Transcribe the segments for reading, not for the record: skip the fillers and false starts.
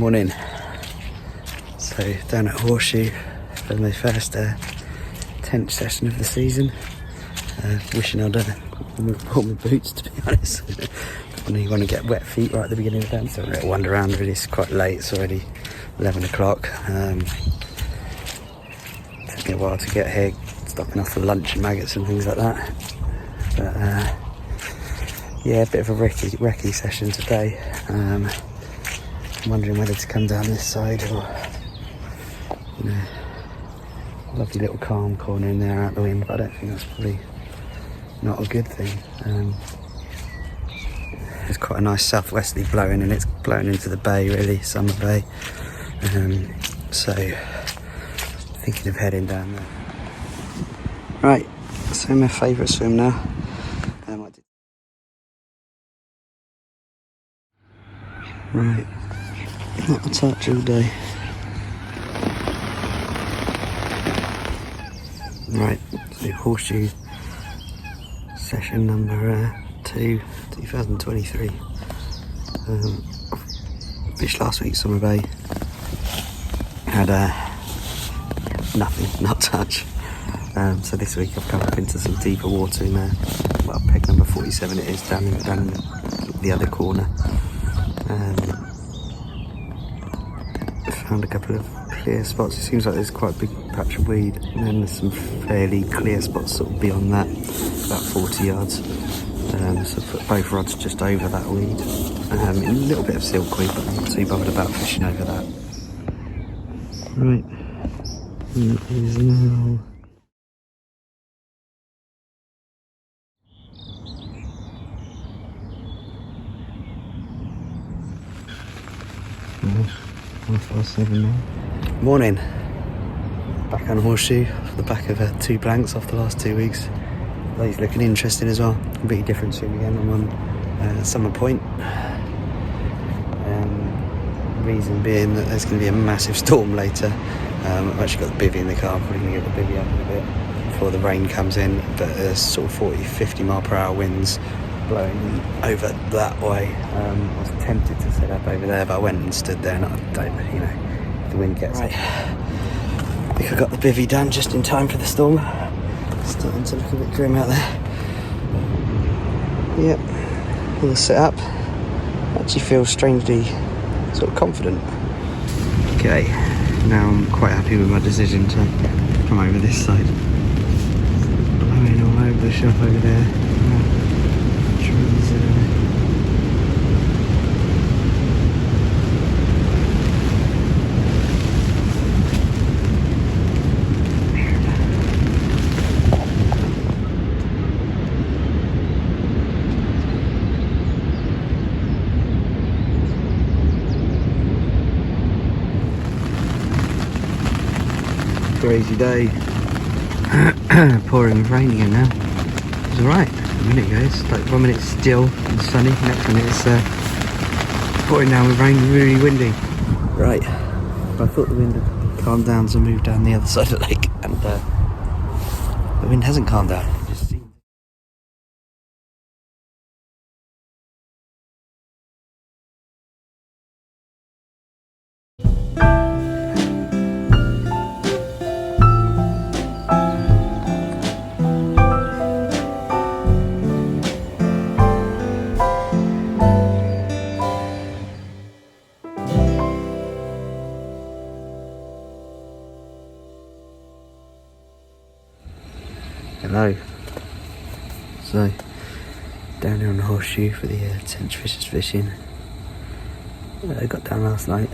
Morning. So down at Horseshoe for my first tench session of the season. Wishing I'd bought my boots, to be honest. You want to get wet feet right at the beginning of the dance. So a little wander around. Really, it's quite late. It's already 11 o'clock. Took me a while to get here, stopping off for lunch and maggots and things like that. But yeah, a bit of a recce session today. I'm wondering whether to come down this side or, you know, lovely little calm corner in there out the wind, but I don't think that's probably not a good thing. It's quite a nice southwesterly blowing, and it's blowing into the bay, really, Summer Bay. So thinking of heading down there. Right, so my favourite swim now. Right, not a touch all day. Right, so Horseshoe session number 2, 2023. Fished last week, Summer Bay. Had nothing, not touch. So this week I've come up into some deeper water in well, peg number 47 it is, down in the other corner. Found a couple of clear spots. It seems like there's quite a big patch of weed, and then there's some fairly clear spots sort of beyond that, about 40 yards. So put both rods just over that weed. A little bit of silkweed, but I'm not too bothered about fishing over that. Right, it is now morning. Back on Horseshoe off the back of 2 blanks off the last 2 weeks. Those looking interesting as well. Completely different swim again. I'm on Summer Point. Reason being that there's going to be a massive storm later. I've actually got the bivvy in the car. I'm probably going to get the bivvy up in a bit before the rain comes in. But there's sort of 40-50 mile per hour winds blowing over that way. I was tempted to set up over there, but I went and stood there, and I don't, you know, if the wind gets right. I think I got the bivvy done just in time for the storm. It's starting to look a bit grim out there. Yep, all set up. Actually feel strangely sort of confident. Okay, now I'm quite happy with my decision to come over this side. Blowing all over the shop over there. Crazy day. Pouring with rain again now. It's alright. A minute ago it's like 1 minute still and sunny, next minute it's pouring down with rain, really windy. Right, I thought the wind had calmed down, so I moved down the other side of the lake, and the wind hasn't calmed down. It just seems. Hello. So, down here on the Horseshoe for the tench fishers fishing. I got down last night,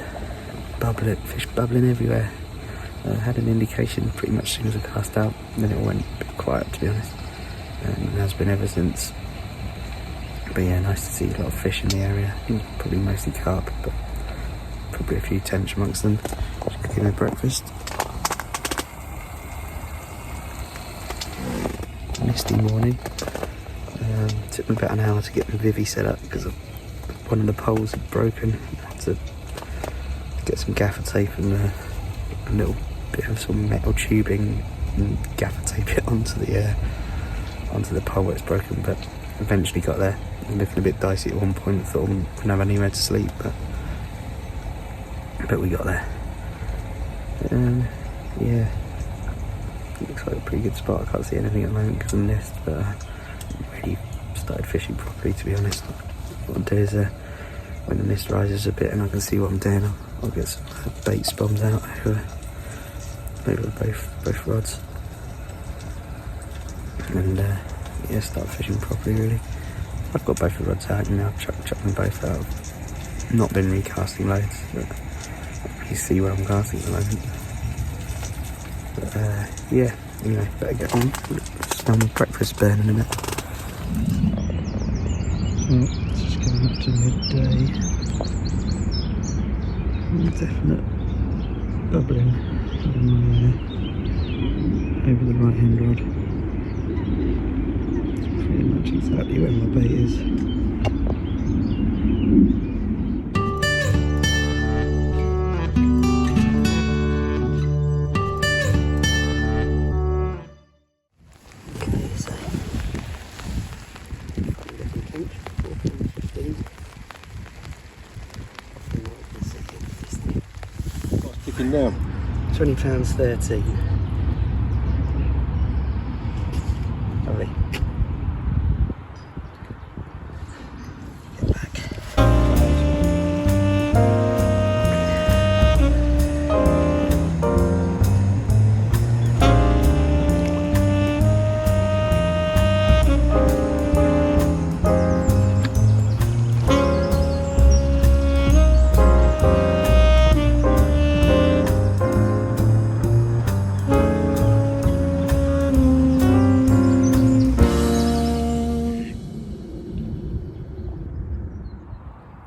fish bubbling everywhere. Had an indication pretty much as soon as I cast out, and then it went a bit quiet, to be honest. And it has been ever since. But yeah, nice to see a lot of fish in the area. Probably mostly carp, but probably a few tench amongst them. Just cooking their breakfast. Misty morning. Took me about an hour to get the bivvy set up because one of the poles had broken. I had to get some gaffer tape and a little bit of some metal tubing and gaffer tape it onto the pole where it's broken, but eventually got there. I'm looking a bit dicey at one point. Thought I wouldn't have anywhere to sleep, but but we got there. Yeah, looks like a pretty good spot. I can't see anything at the moment because of the mist, but I haven't really started fishing properly, to be honest. What I'll do is when the mist rises a bit and I can see what I'm doing, I'll get some bait spoms out over both rods, and yeah, start fishing properly really. I've got both the rods out and I've chucked them both out. I've not been recasting loads, but I can really see where I'm casting at the moment. But yeah, anyway, better get on. Smell my breakfast burning a bit. It's just coming up to midday. Definite bubbling over the right hand rod. It's pretty much exactly where my bait is. Okay, so tench, 4.15. What's ticking down? £20.13. Lovely. Get back.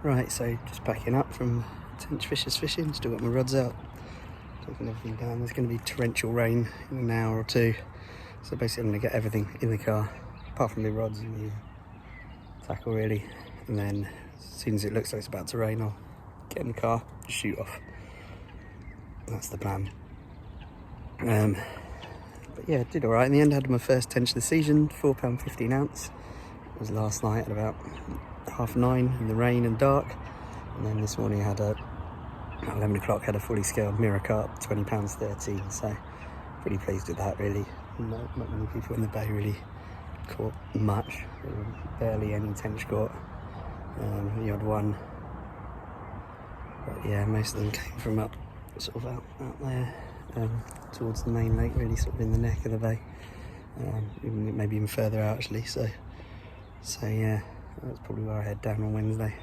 Right, so just backing up from tench fishers fishing, still got my rods out, taking everything down. There's going to be torrential rain in an hour or two, so basically I'm going to get everything in the car, apart from the rods and the tackle really, and then as soon as it looks like it's about to rain, I'll get in the car, shoot off. That's the plan. But yeah, did alright in the end. I had my first tench of the season, £4.15 ounce. It was last night at about 9:30 in the rain and dark, and then this morning I had at 11 o'clock had a fully scaled mirror carp, £20.13. So pretty pleased with that really. Not many people in the bay really caught much. There were barely any tench caught. The odd one, but yeah, most of them came from up sort of out there towards the main lake, really sort of in the neck of the bay, maybe even further out actually. So yeah, that's probably where I head down on Wednesday.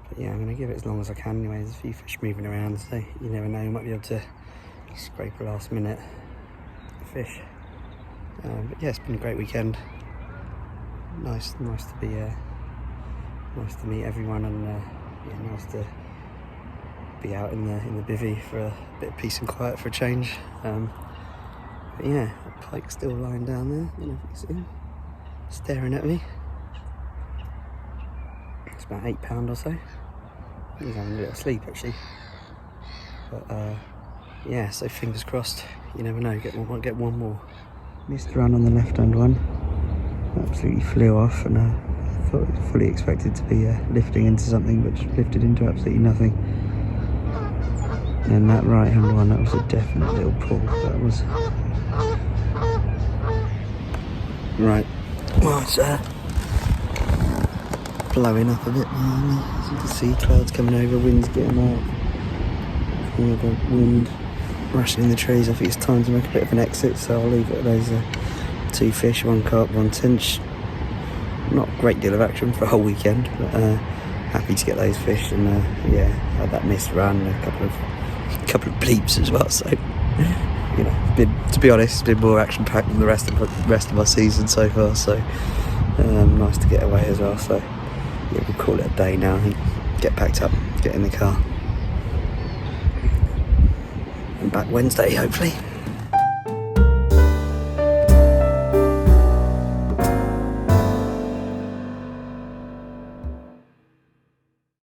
But yeah, I'm going to give it as long as I can anyway. There's a few fish moving around, so you never know, you might be able to scrape a last minute fish. But yeah, it's been a great weekend. Nice to be nice to meet everyone, and yeah, nice to be out in the bivvy for a bit of peace and quiet for a change. But yeah, the pike's still lying down there. I don't know if you see him staring at me. It's about £8 or so. He's having a little sleep actually. But yeah, so fingers crossed. You never know. Might get one more. Missed run on the left-hand one. Absolutely flew off, and thought it was fully expected to be lifting into something, but just lifted into absolutely nothing. And that right-hand one, that was a definite little pull. That was right. Well, it's blowing up a bit behind me. As you can see, clouds coming over, wind's getting out. The wind rushing in the trees. I think it's time to make a bit of an exit, so I'll leave it at those two fish, one carp, one tench. Not a great deal of action for a whole weekend, but happy to get those fish. And yeah, had that missed run, a couple of bleeps as well. So you know, to be honest, it's been more action packed than the rest of my season so far. So nice to get away as well. So yeah, we'll call it a day now. I think get packed up, get in the car, and back Wednesday hopefully.